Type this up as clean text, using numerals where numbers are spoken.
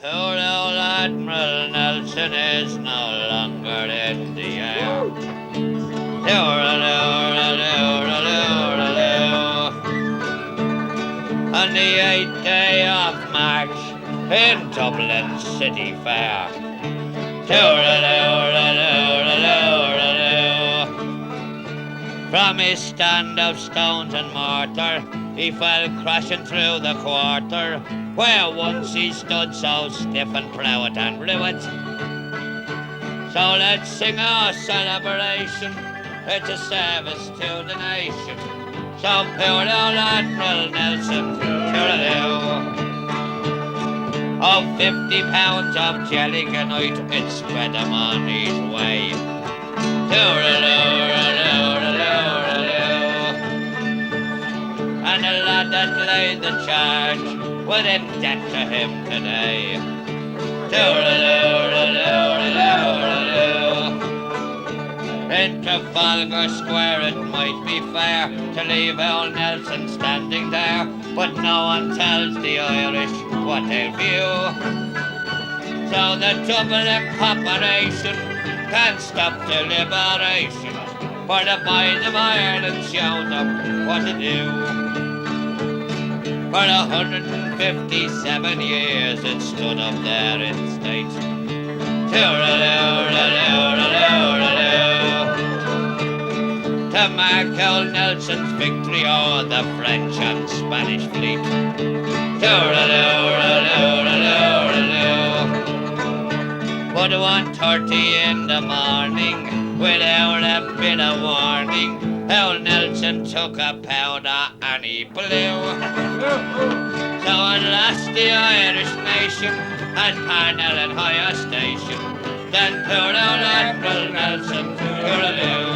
Poor old Admiral Nelson is no longer in the air. Loora, loora, loora, loora, loora. On the 8th day of March in Dublin City Fair. Toora, loora, loora, loora, loora. From his stand of stones and mortar, he fell crashing through the quarter, where once he stood so stiff and proud and ruined. So let's sing our celebration, it's a service to the nation. So poor old Admiral Nelson, toodaloo. Oh, 50 pounds of gelignite, it spread him on his way. Toodaloo, and the lad that laid the charge was in debt to him today. In Trafalgar Square it might be fair to leave old Nelson standing there, but no one tells the Irish what they'll view. So the Dublin Corporation can't stop the liberation, for the boys of Ireland showed them what to do. For 157 years it stood up there in state. To mark old Nelson's victory o'er the French and Spanish fleet. But 1:30 in the morning, without a bit of warning, old Nelson took a powder and he blew. So at last the Irish nation had Parnell in higher station than poor old Admiral Nelson, toodaloo.